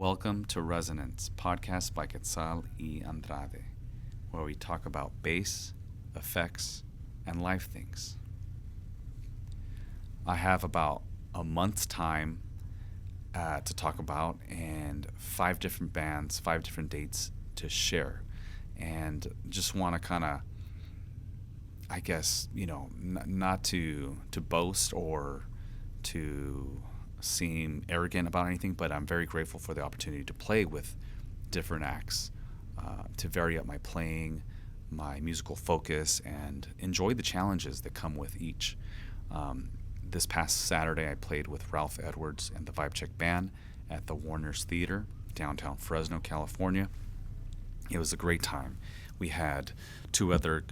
Welcome to Resonance, podcast by Quetzal y Andrade, where we talk about bass, effects, and life things. I have about a month's time to talk about and 5 different bands, 5 different dates to share. And just want to kind of, not to boast or to seem arrogant about anything, but I'm very grateful for the opportunity to play with different acts, to vary up my playing, my musical focus, and enjoy the challenges that come with each. This past Saturday, I played with Ralph Edwards and the VIBECHECK band at the Warner's Theater, downtown Fresno, California. It was a great time. We had 2 other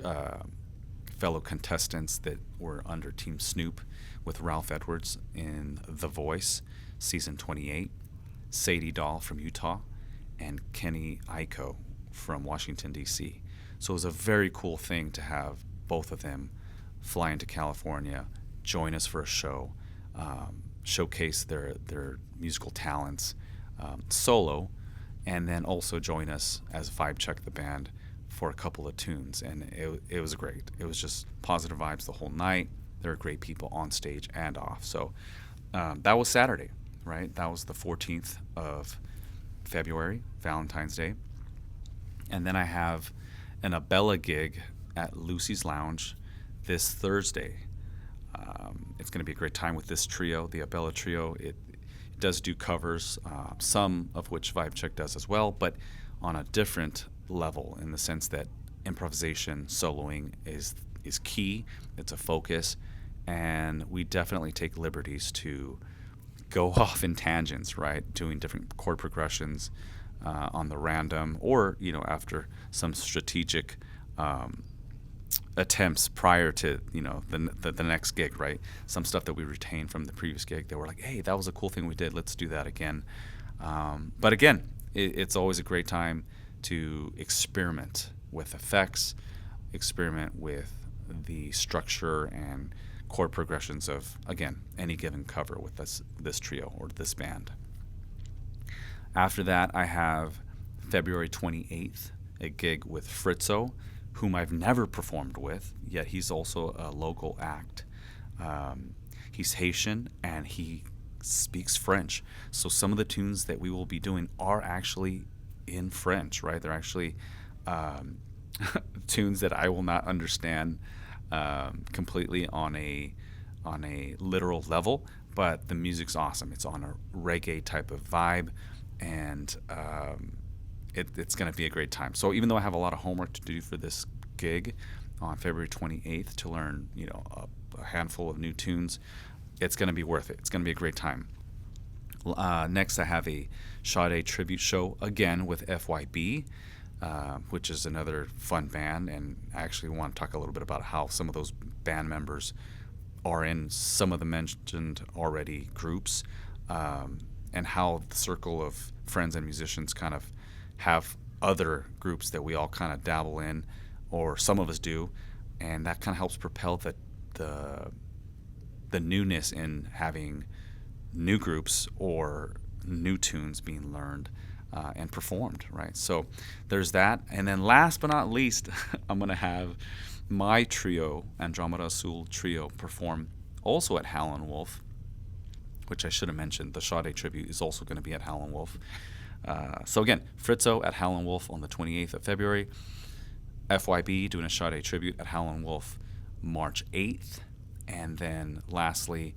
fellow contestants that were under Team Snoop, with Ralph Edwards in The Voice, Season 28, Sadie Dahl from Utah, and Kenny Aiko from Washington, D.C. So it was a very cool thing to have both of them fly into California, join us for a show, showcase their musical talents solo, and then also join us as VIBECHECK the band for a couple of tunes. And it was great. It was just positive vibes the whole night. There are great people on stage and off. So that was Saturday, right? That was the 14th of February, Valentine's Day. And then I have an ABELLA gig at Lucy's Lounge this Thursday. It's going to be a great time with this trio, the ABELLA trio. It does do covers, some of which VIBECHECK does as well, but on a different level, in the sense that improvisation, soloing is key. It's a focus, and we definitely take liberties to go off in tangents, right? Doing different chord progressions on the random, or after some strategic attempts prior to the next gig, right? Some stuff that we retained from the previous gig that were like, hey, that was a cool thing we did. Let's do that again. But again, it's always a great time to experiment with effects, experiment with the structure and chord progressions of, again, any given cover with this trio or this band. After that, I have February 28th, a gig with FRITZOE, whom I've never performed with, yet he's also a local act. He's Haitian, and he speaks French. So some of the tunes that we will be doing are actually in French, right? They're actually tunes that I will not understand completely on a literal level, but the music's awesome. It's on a reggae type of vibe, and it's going to be a great time. So even though I have a lot of homework to do for this gig on February 28th to learn a handful of new tunes, it's going to be worth it. It's going to be a great time. Next, I have a Sade tribute show again with F.Y.B, which is another fun band, and I actually want to talk a little bit about how some of those band members are in some of the mentioned already groups, and how the circle of friends and musicians kind of have other groups that we all kind of dabble in, or some of us do, and that kind of helps propel the newness in having new groups or new tunes being learned and performed, right? So there's that. And then last but not least, I'm going to have my trio, Andromeda AZUL trio, perform also at Howlin Wolf, which I should have mentioned. The Sade tribute is also going to be at Howlin Wolf. So again, FRITZOE at Howlin Wolf on the 28th of February. F.Y.B doing a Sade tribute at Howlin Wolf March 8th. And then lastly,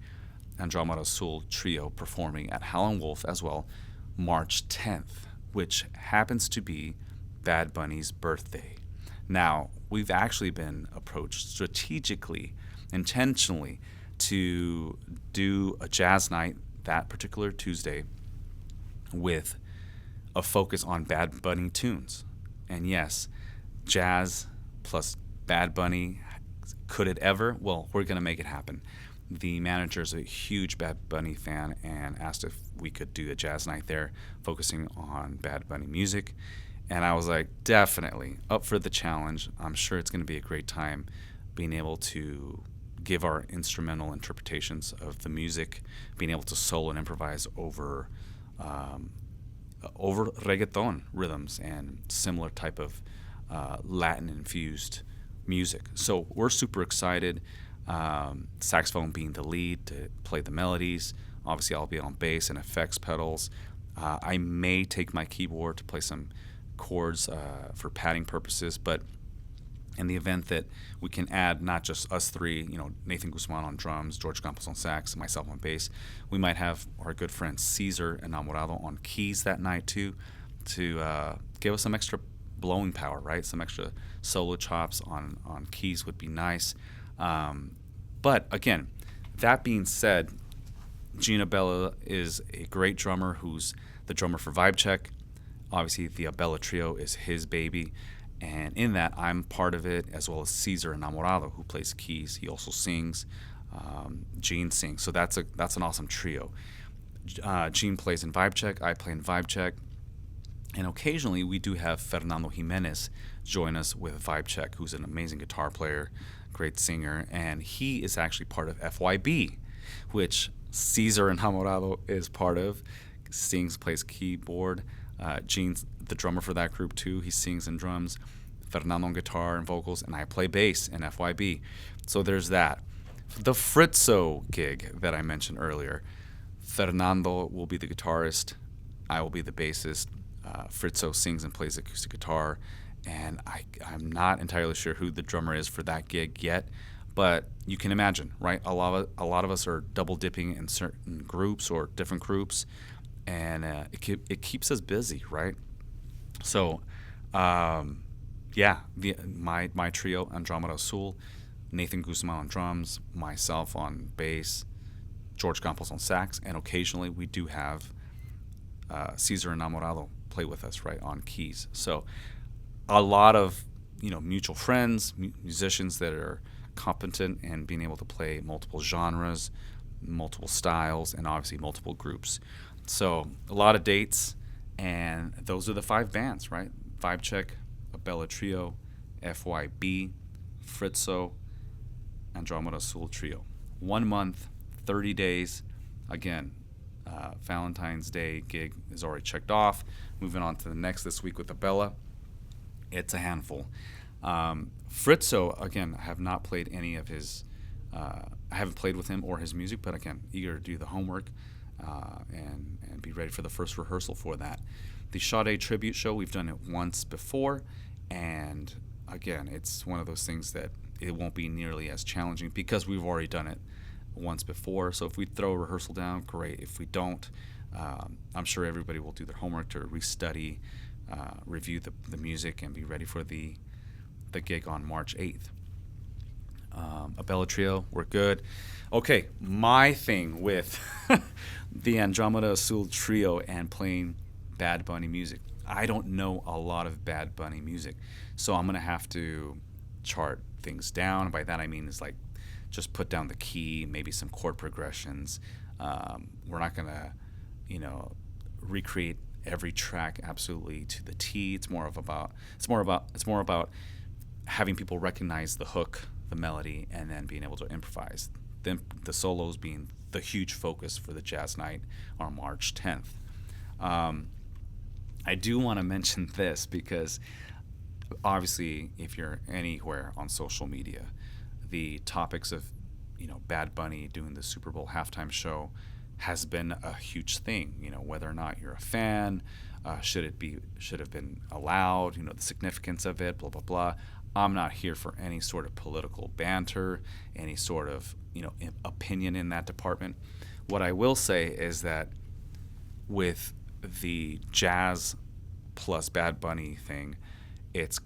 Andromeda AZUL trio performing at Howlin Wolf as well, March 10th, which happens to be Bad Bunny's birthday. Now, we've actually been approached strategically, intentionally, to do a jazz night that particular Tuesday with a focus on Bad Bunny tunes. And yes, jazz plus Bad Bunny, could it ever? Well, we're going to make it happen. The manager is a huge Bad Bunny fan and asked if we could do a jazz night there focusing on Bad Bunny music. And I was like, definitely up for the challenge. I'm sure it's going to be a great time being able to give our instrumental interpretations of the music, being able to solo and improvise over over reggaeton rhythms and similar type of Latin infused music. So we're super excited. Saxophone being the lead to play the melodies. Obviously, I'll be on bass and effects pedals. I may take my keyboard to play some chords for padding purposes, but in the event that we can add not just us three, Nathan Guzman on drums, George Campos on sax, and myself on bass, we might have our good friend Cesar Enamorado on keys that night too, to give us some extra blowing power, right? Some extra solo chops on keys would be nice. But again, that being said, Gene ABELLA is a great drummer who's the drummer for VIBECHECK. Obviously, the ABELLA trio is his baby. And in that, I'm part of it, as well as Cesar Enamorado, who plays keys. He also sings. Gene sings. So that's an awesome trio. Gene plays in VIBECHECK. I play in VIBECHECK. And occasionally, we do have Fernando Jimenez join us with VIBECHECK, who's an amazing guitar player, great singer. And he is actually part of F.Y.B, which Cesar Enamorado is part of. Sings, plays keyboard. Gene's the drummer for that group too. He sings and drums. Fernando on guitar and vocals, and I play bass in F.Y.B. So there's that. The FRITZOE gig that I mentioned earlier, Fernando will be the guitarist. I will be the bassist. FRITZOE sings and plays acoustic guitar, and I'm not entirely sure who the drummer is for that gig yet, but you can imagine, right? A lot of us are double dipping in certain groups or different groups, and it keeps us busy, right? So, my trio, Andromeda AZUL, Nathan Guzman on drums, myself on bass, George Campos on sax, and occasionally we do have Cesar Enamorado play with us, right, on keys. So, a lot of mutual friends, musicians that are competent and being able to play multiple genres, multiple styles, and obviously multiple groups. So a lot of dates, and those are the 5 bands, right? VIBECHECK, ABELLA Trio, F.Y.B, FRITZOE, Andromeda AZUL Trio. 1 month, 30 days. Again, Valentine's Day gig is already checked off. Moving on to the next this week with ABELLA. It's a handful. FRITZOE, again, I have not played any of his, I haven't played with him or his music, but again, eager to do the homework and be ready for the first rehearsal for that. The Sade tribute show, we've done it once before, and again, it's one of those things that it won't be nearly as challenging because we've already done it once before. So if we throw a rehearsal down, great. If we don't, I'm sure everybody will do their homework to restudy, review the music, and be ready for the gig on March 8th. ABELLA Trio, we're good. Okay, my thing with the Andromeda AZUL Trio and playing Bad Bunny music. I don't know a lot of Bad Bunny music, so I'm going to have to chart things down. By that I mean is like just put down the key, maybe some chord progressions. We're not going to, recreate every track absolutely to the T. It's more about having people recognize the hook, the melody, and then being able to improvise. Then the solos being the huge focus for the jazz night on March 10th. I do want to mention this because obviously if you're anywhere on social media, the topics of Bad Bunny doing the Super Bowl halftime show has been a huge thing. Whether or not you're a fan, should have been allowed, the significance of it, blah blah blah. I'm not here for any sort of political banter, any sort of opinion in that department. What I will say is that with the jazz plus Bad Bunny thing, it's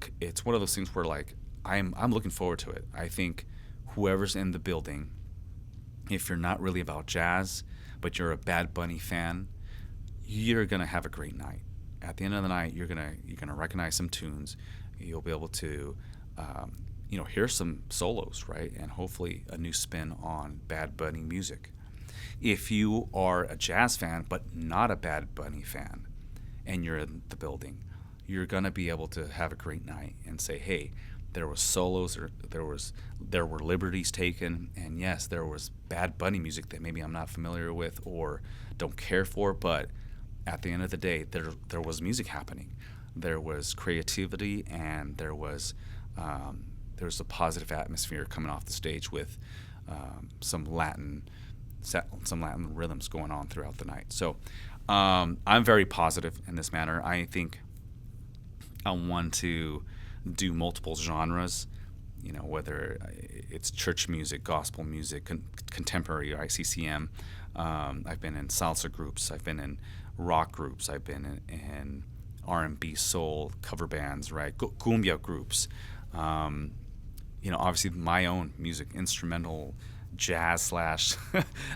one of those things where like I'm looking forward to it. I think whoever's in the building, if you're not really about jazz but you're a Bad Bunny fan, you're gonna have a great night. At the end of the night, you're gonna recognize some tunes. You'll be able to hear some solos, right? And hopefully a new spin on Bad Bunny music. If you are a jazz fan but not a Bad Bunny fan and you're in the building, you're going to be able to have a great night and say, hey, there was solos, or there were liberties taken, and yes, there was Bad Bunny music that maybe I'm not familiar with or don't care for, but at the end of the day, there was music happening. There was creativity, and there was a positive atmosphere coming off the stage with some Latin rhythms going on throughout the night. So I'm very positive in this manner. I think I want to do multiple genres, whether it's church music, gospel music, contemporary, or ICCM. I've been in salsa groups. I've been in rock groups. I've been in R&B, soul cover bands, right? Cumbia groups. Obviously my own music, instrumental, jazz slash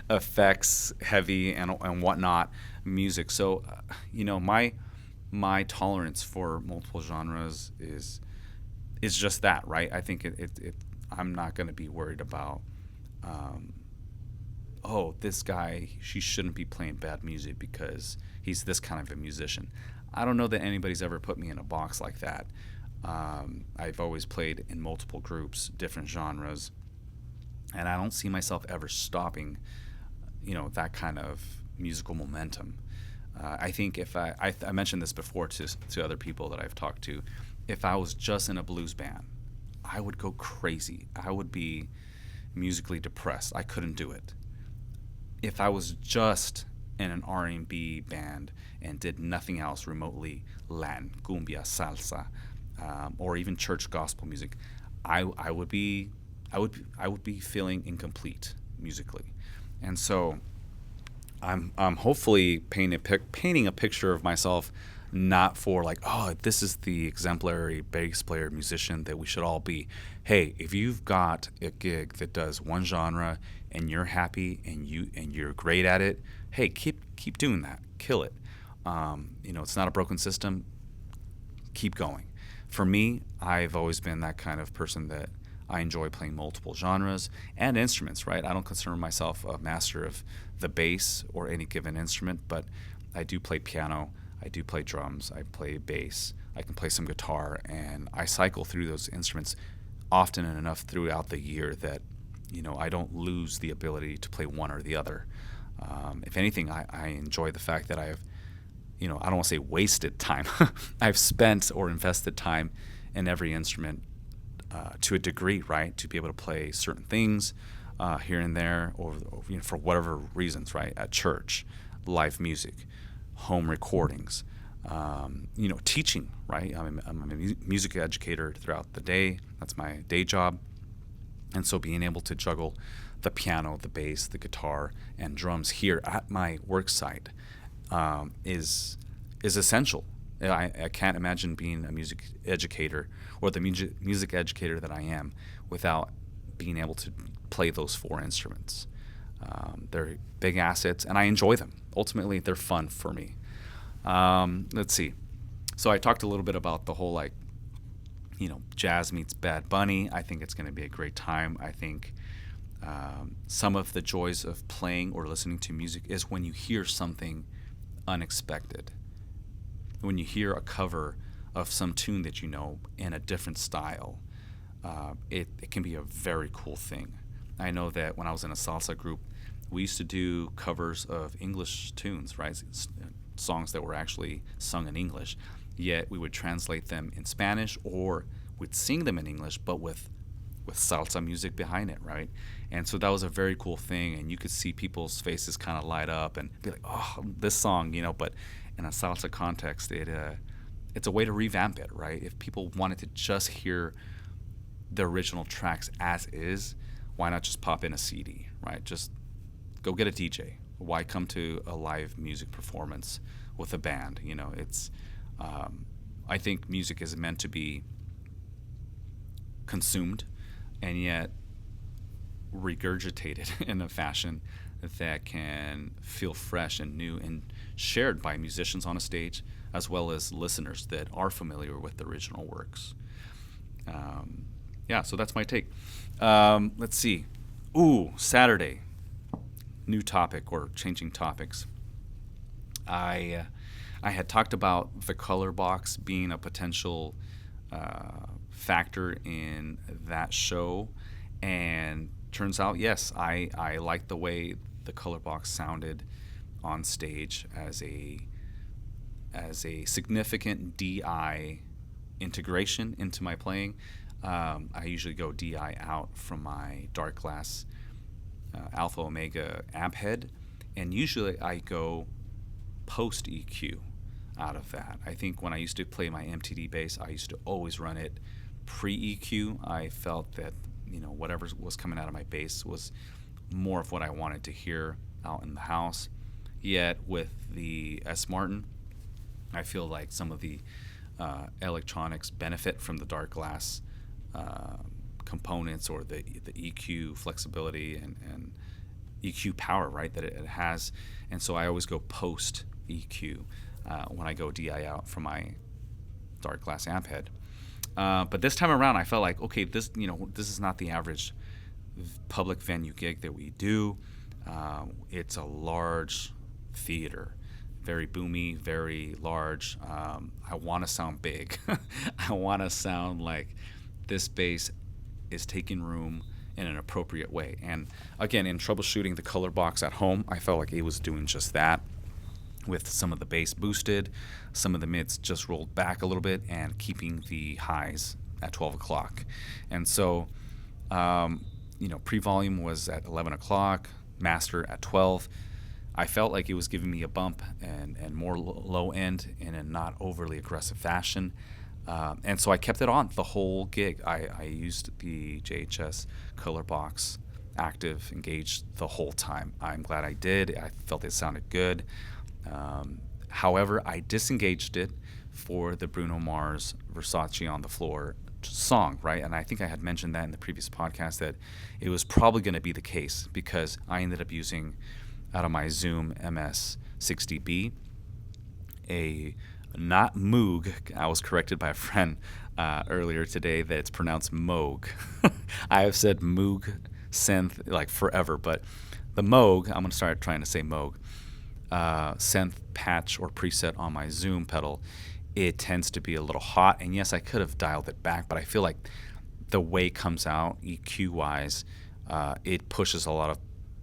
effects, heavy and whatnot music. So, my tolerance for multiple genres is just that, right? I think I'm not going to be worried about, this guy, she shouldn't be playing bad music because he's this kind of a musician. I don't know that anybody's ever put me in a box like that. I've always played in multiple groups, different genres, and I don't see myself ever stopping, that kind of musical momentum. I think if I mentioned this before to other people that I've talked to, if I was just in a blues band, I would go crazy. I would be musically depressed. I couldn't do it. If I was just in an R&B band and did nothing else remotely Latin, cumbia, salsa, or even church gospel music, I would be feeling incomplete musically. And so I'm hopefully painting a picture of myself, not for like, this is the exemplary bass player musician that we should all be. Hey, if you've got a gig that does one genre and you're happy and you're great at it, hey, keep doing that. Kill it. It's not a broken system. Keep going. For me, I've always been that kind of person that I enjoy playing multiple genres and instruments, right? I don't consider myself a master of the bass or any given instrument, but I do play piano, I do play drums, I play bass, I can play some guitar, and I cycle through those instruments often and enough throughout the year that, I don't lose the ability to play one or the other. If anything, I enjoy the fact that I have, I don't want to say wasted time. I've spent or invested time in every instrument to a degree, right? To be able to play certain things here and there, or for whatever reasons, right? At church, live music, home recordings, teaching, right? I'm a music educator throughout the day. That's my day job. And so being able to juggle the piano, the bass, the guitar, and drums here at my work site is essential. I can't imagine being a music educator or the music educator that I am without being able to play those four instruments. They're big assets, and I enjoy them. Ultimately, they're fun for me. Let's see. So I talked a little bit about the whole jazz meets Bad Bunny. I think it's going to be a great time. I think some of the joys of playing or listening to music is when you hear something unexpected. When you hear a cover of some tune that in a different style, it can be a very cool thing. I know that when I was in a salsa group, we used to do covers of English tunes, right? Songs that were actually sung in English, yet we would translate them in Spanish, or we'd sing them in English, but with salsa music behind it, right? And so that was a very cool thing, and you could see people's faces kind of light up and be like, oh, this song, but in a salsa context, it's a way to revamp it, right? If people wanted to just hear the original tracks as is, why not just pop in a CD, right? Just go get a DJ. Why come to a live music performance with a band? I think music is meant to be consumed and yet regurgitated in a fashion that can feel fresh and new and shared by musicians on a stage, as well as listeners that are familiar with the original works. So that's my take. Let's see. Saturday. New topic, or changing topics. I had talked about the color box being a potential factor in that show, and turns out, yes, I liked the way the color box sounded on stage as a as a significant DI integration into my playing. I usually go DI out from my dark glass alpha omega amp head, and usually I go post EQ out of that. I think when I used to play my MTD bass, I used to always run it pre EQ. I felt that whatever was coming out of my bass was more of what I wanted to hear out in the house. Yet with the S Martin, I feel like some of the electronics benefit from the dark glass components, or the EQ flexibility and EQ power, right, that it has. And so I always go post EQ when I go DI out from my dark glass amp head. But this time around, I felt like, okay, this is not the average public venue gig that we do. It's a large theater, very boomy, very large. I want to sound big. I want to sound like this bass is taking room in an appropriate way. And again, in troubleshooting the color box at home, I felt like it was doing just that, with some of the bass boosted, some of the mids just rolled back a little bit, and keeping the highs at 12 o'clock. And so, pre-volume was at 11 o'clock, master at 12. I felt like it was giving me a bump and more low end in a not overly aggressive fashion. And so I kept it on the whole gig. I used the JHS color box active, engaged the whole time. I'm glad I did. I felt it sounded good. However, I disengaged it for the Bruno Mars Versace on the Floor song, right? And I think I had mentioned that in the previous podcast, that it was probably going to be the case, because I ended up using, out of my Zoom MS60B, a not Moog. I was corrected by a friend earlier today that it's pronounced Moog. I have said Moog synth like forever, but the Moog, I'm going to start trying to say Moog, synth patch or preset on my Zoom pedal, it tends to be a little hot. And yes, I could have dialed it back, but I feel like the way it comes out EQ-wise, it pushes a lot of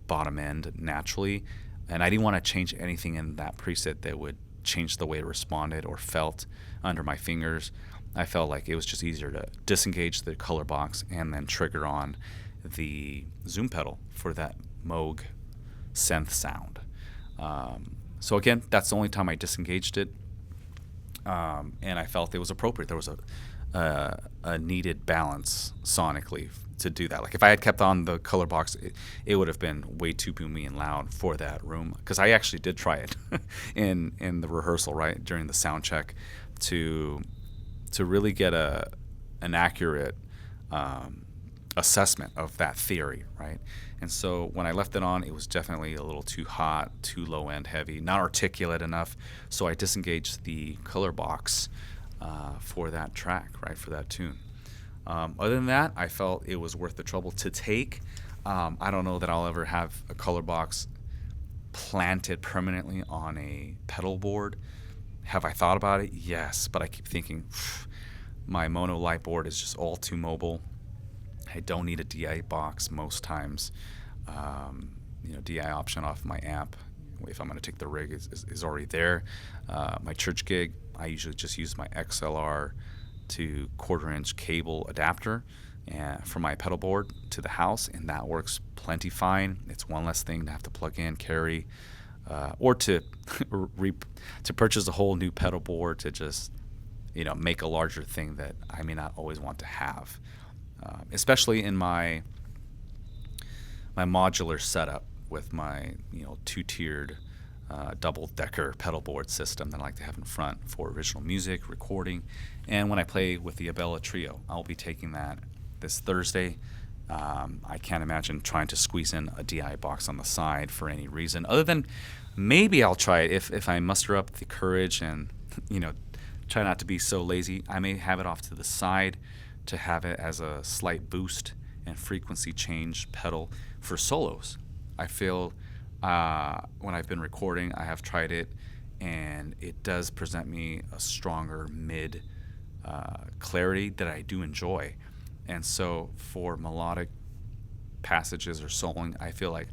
bottom end naturally. And I didn't want to change anything in that preset that would change the way it responded or felt under my fingers. I felt like it was just easier to disengage the color box and then trigger on the Zoom pedal for that Moog synth sound. So again, that's the only time I disengaged it, and I felt it was appropriate. There was a needed balance sonically to do that. Like if I had kept on the color box, it would have been way too boomy and loud for that room, because I actually did try it in the rehearsal, right, during the sound check, to really get an accurate assessment of that theory, right? And so when I left it on, it was definitely a little too hot, too low end heavy, not articulate enough. So I disengaged the color box for that track, right, for that tune. Other than that, I felt it was worth the trouble to take. I don't know that I'll ever have a color box planted permanently on a pedal board. Have I thought about it? Yes, but I keep thinking my mono light board is just all too mobile. I don't need a DI box most times. DI option off my amp, if I'm going to take the rig, is already there. My church gig, I usually just use my XLR to 1/4-inch cable adapter from my pedal board to the house, and that works plenty fine. It's one less thing to have to plug in, carry, or to to purchase a whole new pedal board to just make a larger thing that I may not always want to have. Especially in my modular setup with my two-tiered double-decker pedal board system that I like to have in front for original music, recording, and when I play with the ABELLA trio. I'll be taking that this Thursday. I can't imagine trying to squeeze in a DI box on the side for any reason, other than maybe I'll try it if I muster up the courage and try not to be so lazy. I may have it off to the side to have it as a slight boost and frequency change pedal for solos. I feel when I've been recording, I have tried it, and it does present me a stronger mid clarity that I do enjoy. And so for melodic passages or soloing, I feel like,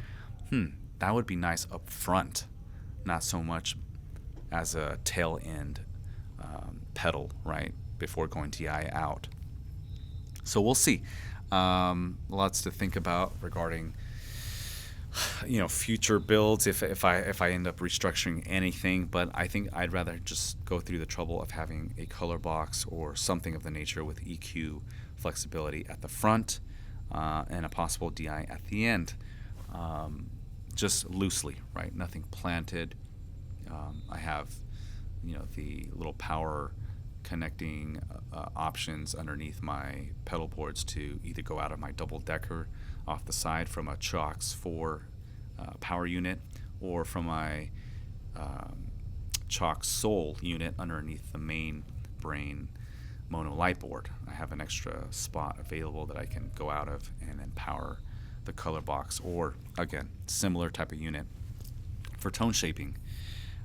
that would be nice up front, not so much as a tail end pedal, right, before going DI out. So we'll see. Lots to think about regarding future builds if I end up restructuring anything, but I think I'd rather just go through the trouble of having a color box or something of the nature with EQ flexibility at the front and a possible DI at the end, just loosely, right? Nothing planted. I have the little power connecting options underneath my pedal boards to either go out of my double decker off the side from a Chox 4 power unit, or from my Chox Soul unit underneath the main brain mono light board. I have an extra spot available that I can go out of and then power the color box, or again, similar type of unit for tone shaping.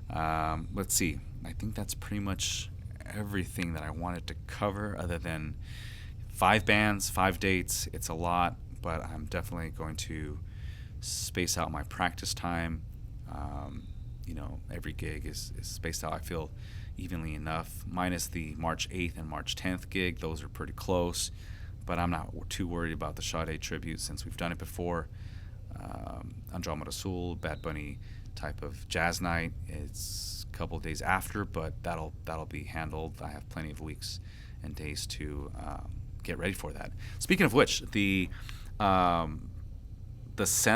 Let's see. I think that's pretty much everything that I wanted to cover, other than 5 bands, 5 dates. It's a lot, but I'm definitely going to space out my practice time. Every gig is spaced out, I feel, evenly enough, minus the March 8th and March 10th gig. Those are pretty close, but I'm not too worried about the Sade tribute since we've done it before. Andromeda AZUL, Bad Bunny type of jazz night. It's a couple of days after, but that'll be handled. I have plenty of weeks and days to get ready for that. Speaking of which, the synth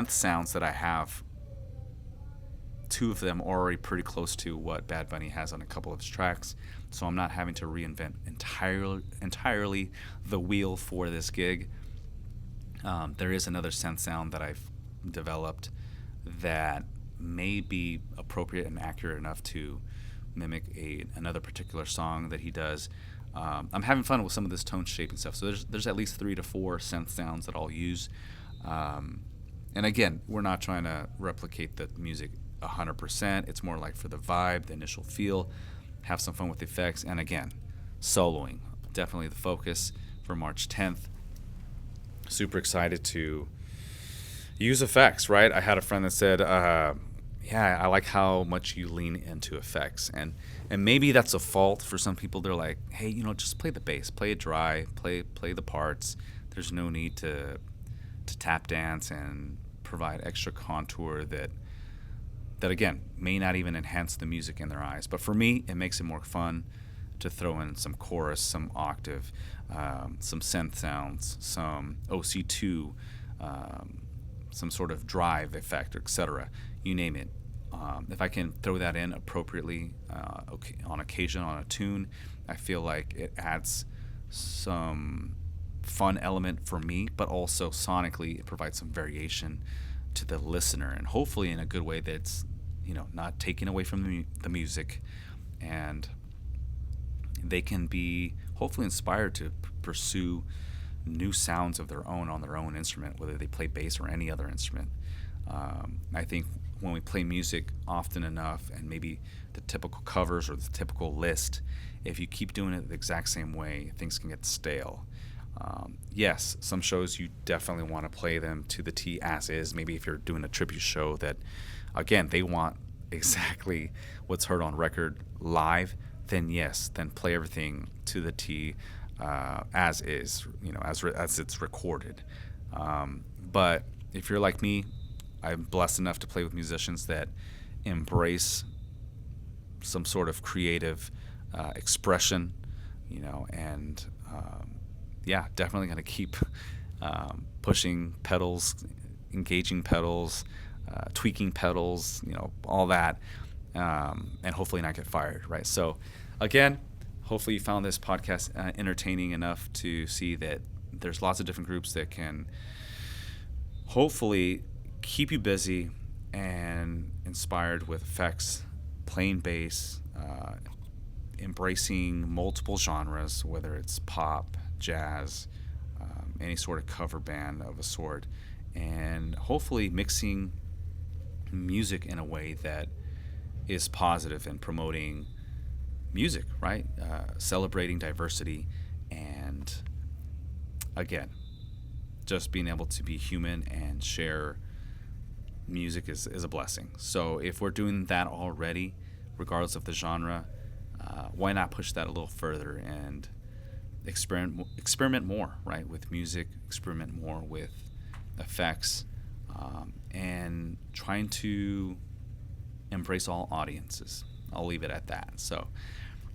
sounds that I have, 2 of them are already pretty close to what Bad Bunny has on a couple of his tracks, so I'm not having to reinvent entirely the wheel for this gig. There is another synth sound that I've developed that may be appropriate and accurate enough to mimic another particular song that he does. I'm having fun with some of this tone shaping stuff, so there's at least 3 to 4 synth sounds that I'll use. And again, we're not trying to replicate the music 100%. It's more like for the vibe, the initial feel, have some fun with the effects, and again, soloing. Definitely the focus for March 10th. Super excited to use effects, right? I had a friend that said, yeah, I like how much you lean into effects. And maybe that's a fault for some people. They're like, hey, just play the bass, play it dry, play the parts. There's no need to tap dance and provide extra contour that again may not even enhance the music in their eyes. But for me, it makes it more fun to throw in some chorus, some octave, some synth sounds, some OC2, some sort of drive effect, etc. You name it. If I can throw that in appropriately on occasion on a tune, I feel like it adds some fun element for me, but also sonically it provides some variation to the listener, and hopefully in a good way that's not taking away from the music, and they can be hopefully inspired to pursue new sounds of their own on their own instrument, whether they play bass or any other instrument. I think when we play music often enough, and maybe the typical covers or the typical list, if you keep doing it the exact same way, things can get stale. Yes, some shows you definitely want to play them to the T as is. Maybe if you're doing a tribute show that, again, they want exactly what's heard on record live, then yes, then play everything to the T as is, as it's recorded. But if you're like me, I'm blessed enough to play with musicians that embrace some sort of creative expression, and yeah, definitely going to keep pushing pedals, engaging pedals, tweaking pedals, all that, and hopefully not get fired, right? So again, hopefully you found this podcast entertaining enough to see that there's lots of different groups that can hopefully keep you busy and inspired with effects, playing bass, embracing multiple genres, whether it's pop, jazz, any sort of cover band of a sort, and hopefully mixing music in a way that is positive and promoting music, right? Celebrating diversity, and again, just being able to be human and share music is a blessing. So if we're doing that already, regardless of the genre. Why not push that a little further and experiment more, right, with music, experiment more with effects, and trying to embrace all audiences. I'll leave it at that. So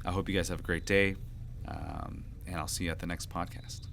I hope you guys have a great day, and I'll see you at the next podcast.